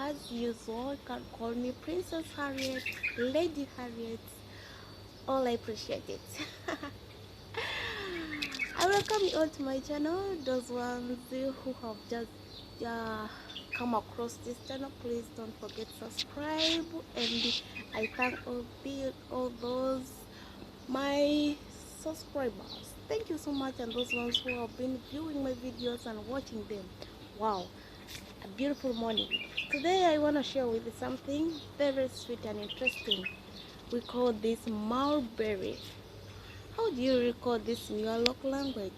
as usual, you can call me Princess Harriet, Lady Harriet. All I appreciate it. I welcome you all to my channel. Those ones who have just come across this channel, please don't forget to subscribe. And I thank all those my subscribers. Thank you so much, and those ones who have been viewing my videos and watching them. Wow, a beautiful morning. Today I want to share with you something very sweet and interesting. We call this mulberry. How do you recall this in your local language?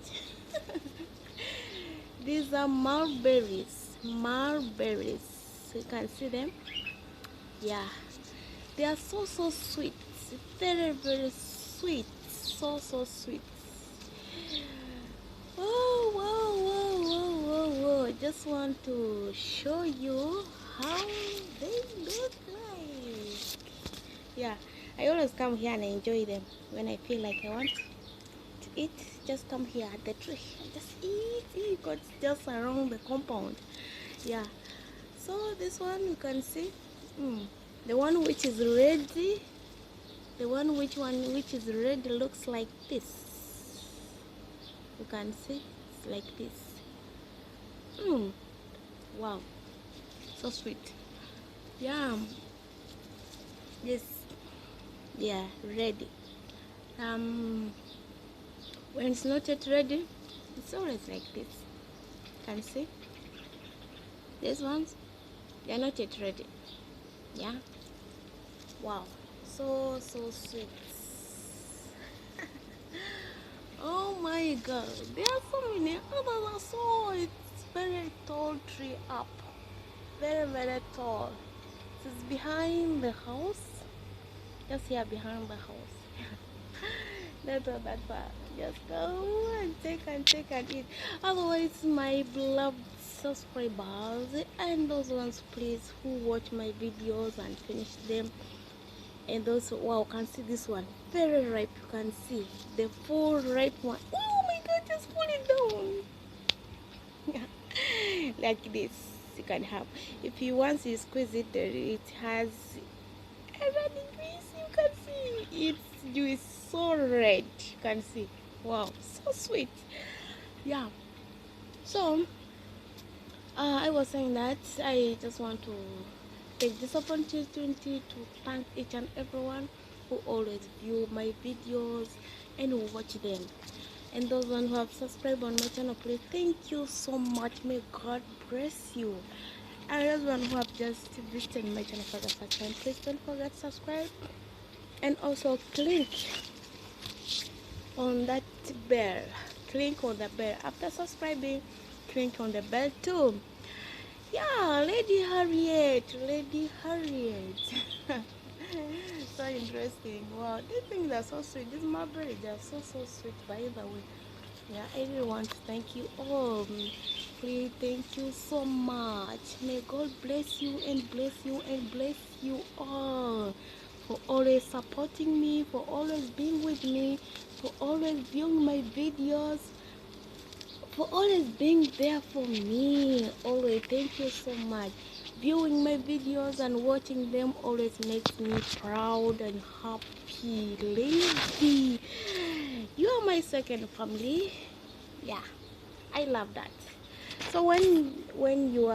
These are mulberries. Mulberries. You can see them. Yeah, they are so sweet. Very sweet. So sweet. Oh, whoa. I just want to show you how they look like. Yeah, I always come here and enjoy them. When I feel like I want to eat, just come here at the tree and just eat. It's just around the compound. Yeah, so this one you can see, the one which is ready, which is red looks like this. You can see it's like this. Wow, so sweet. Yeah, this, yeah, ready. When it's not yet ready, it's always like this. You can see these ones, they're not yet ready. Yeah, wow, so sweet. Oh my god, there are so many others. So it's very tall tree up, very tall. It's behind the house, just here behind the house. That's all that far. Just go and take and eat. Otherwise, my beloved subscribers and those ones, please, who watch my videos and finish them, and those, wow, can see this one very ripe. You can see the full ripe one. Oh my god, just pull it down. Like this you can have. If you want to squeeze it, it has a running juice. You can see its juice so red. You can see, wow, so sweet. Yeah, so I was saying that I just want to take this opportunity to thank each and everyone who always view my videos and watch them, and those ones who have subscribed on my channel, please, thank you so much. May God bless you. And those ones who have just visited my channel for the first time, please don't forget to subscribe, and also click on that bell. Click on the bell after subscribing. Click on the bell too. Yeah, Lady Harriet. So interesting. Wow, these things are so sweet. These mulberries are so sweet, by the way. Yeah, I really want to thank you all. Please, thank you so much. May God bless you and bless you and bless you all, for always supporting me, for always being with me, for always viewing my videos, for always being there for me. Always, thank you so much. Viewing my videos and watching them always makes me proud and happy. Lady, you are my second family. Yeah, I love that. So when you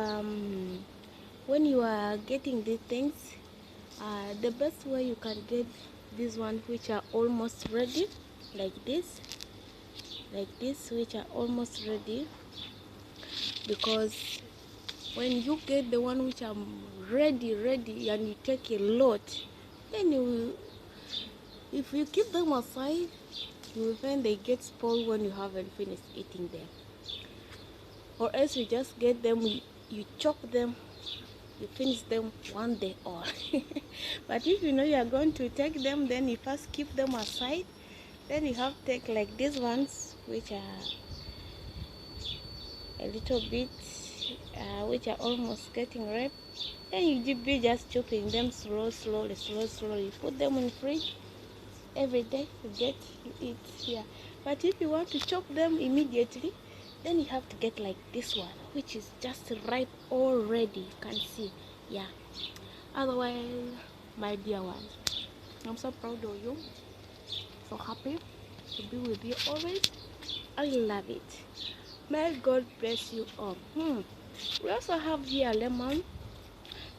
are getting these things, the best way you can get these ones which are almost ready, like this, which are almost ready, because when you get the one which are ready and you take a lot, then if you keep them aside, you will find they get spoiled when you haven't finished eating them. Or else you just get them, you chop them, you finish them one day all. But if you know you are going to take them, then you first keep them aside. Then you have to take like these ones which are a little bit which are almost getting ripe. Then you be just chopping them slowly. Put them in fridge. Every day you eat. Yeah, but if you want to chop them immediately, then you have to get like this one, which is just ripe already. You can see Yeah. Otherwise, my dear ones, I'm so proud of you. So happy to be with you always. I love it. May God bless you all. We also have here lemon,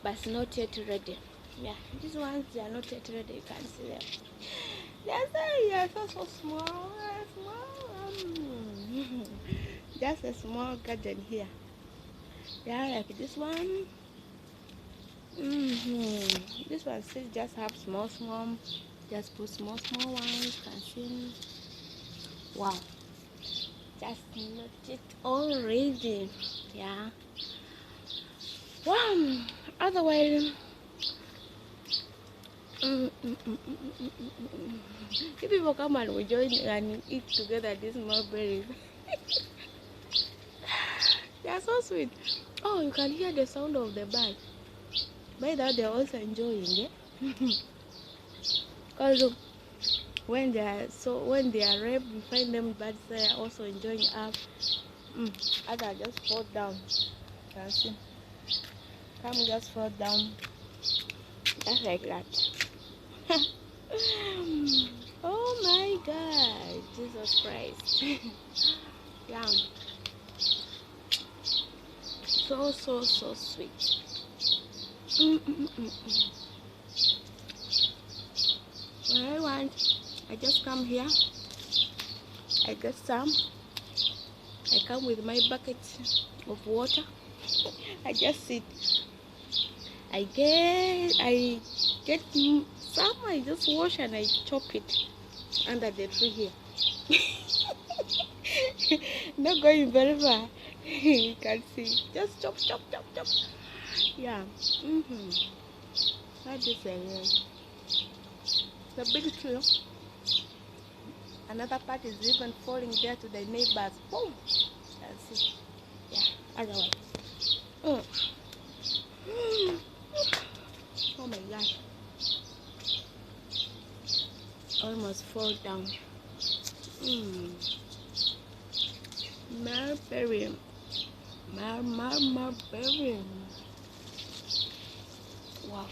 but it's not yet ready. Yeah, these ones they are not yet ready. You can see them. They're so small, small. Just a small garden here. Yeah, like this one. This one still just have small. Just put small ones. You can see. Wow. Just not it already. Yeah. Wow. Otherwise, if people come and we join and eat together these mulberries, they are so sweet. Oh, you can hear the sound of the bird. By that, they're also enjoying it. Because when they are ripe, you find them birds they are also enjoying up. Others just fall down. You can see. Come just fall down. Just like that. Oh my God, Jesus Christ. Yeah. So sweet. When I just come here, I get some. I come with my bucket of water. I just sit. I get some. I just wash and I chop it under the tree here. Not going very far. You can see. Just chop. Yeah. That is the big tree. Another part is even falling there to the neighbors. Boom. That's it. Yeah. Otherwise. Oh my God. Almost fall down. Mulberry. Mulberry. Wow.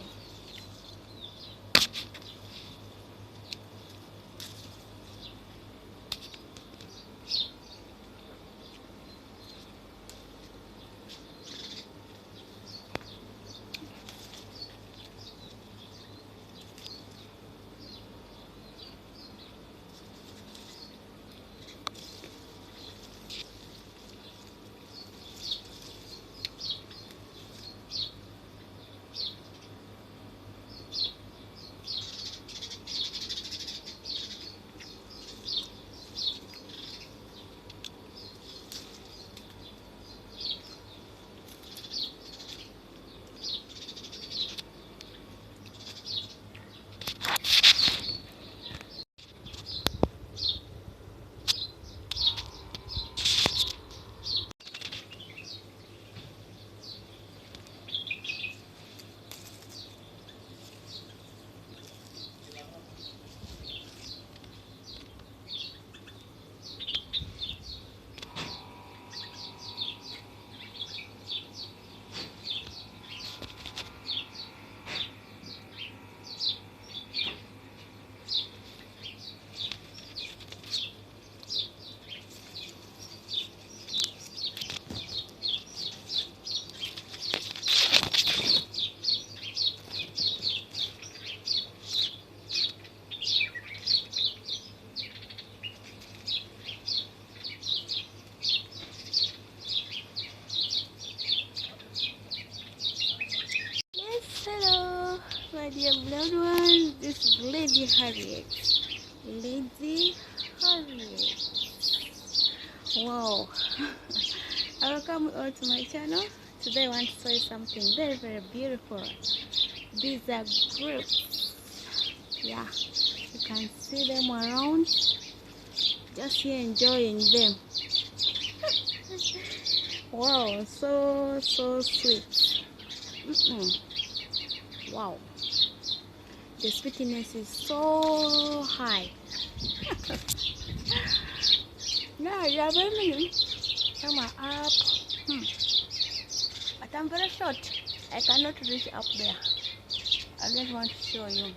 Hello, my dear beloved ones. This is Lady Harriet. Lady Harriet. Wow. Welcome all to my channel. Today I want to show you something very beautiful. These are grapes. Yeah, you can see them around. Just here enjoying them. Wow, so sweet. Wow, the sweetness is so high. Now you are very come up. But I'm very short. I cannot reach up there. I just want to show you.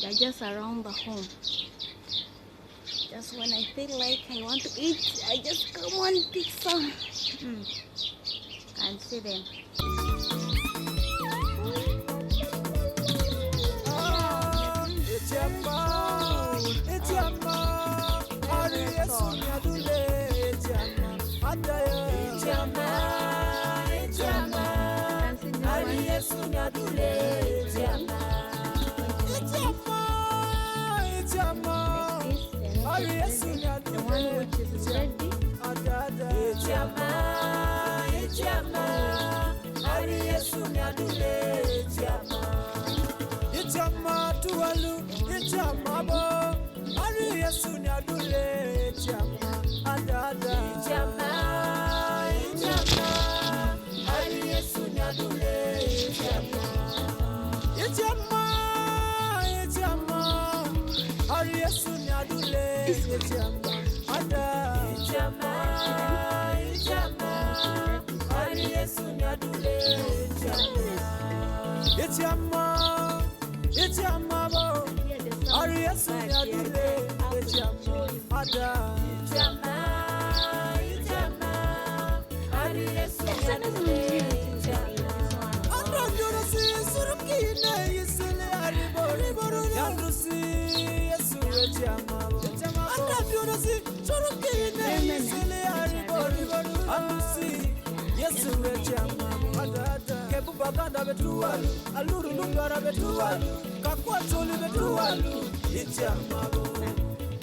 They're just around the home. Just when I feel like I want to eat, I just come and pick some. And see them. The one which is ready.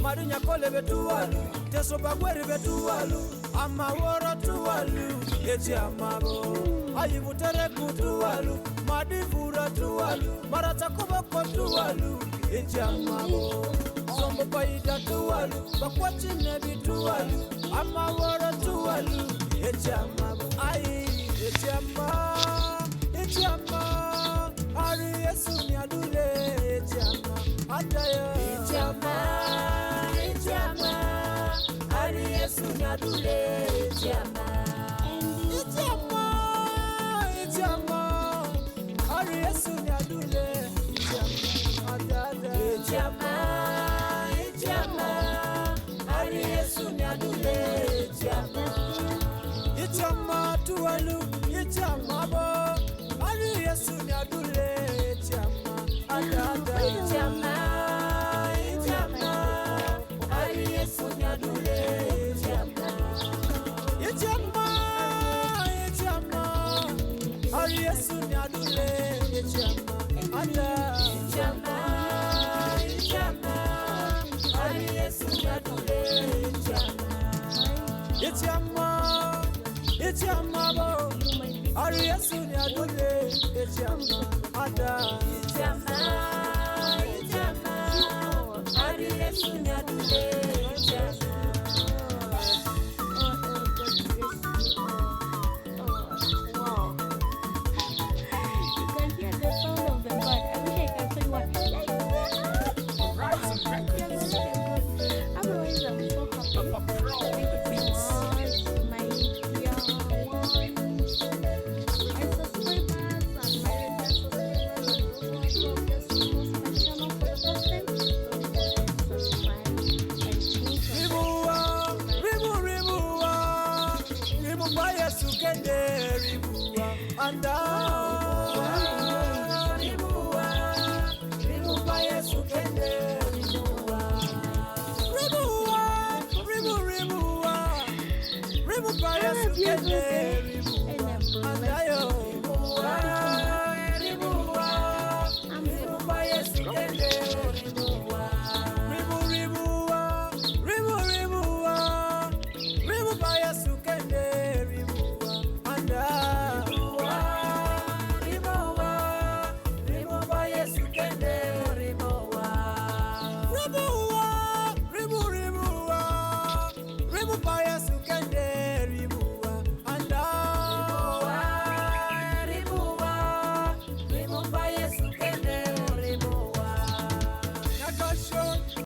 Marinya kole betualu, teso bagweri betualu, amaworo tualu, eti amabo. Ayibutere kutualu, madivura tualu, marata kuboko tualu, eti amabo. Sombo paida tualu, bakwati nebi tualu, amaworo tualu, eti amabo. Ayi, eti amabo, eti amabo. Ari Yesu ni adule, eti amabo. Adaya, eti amabo.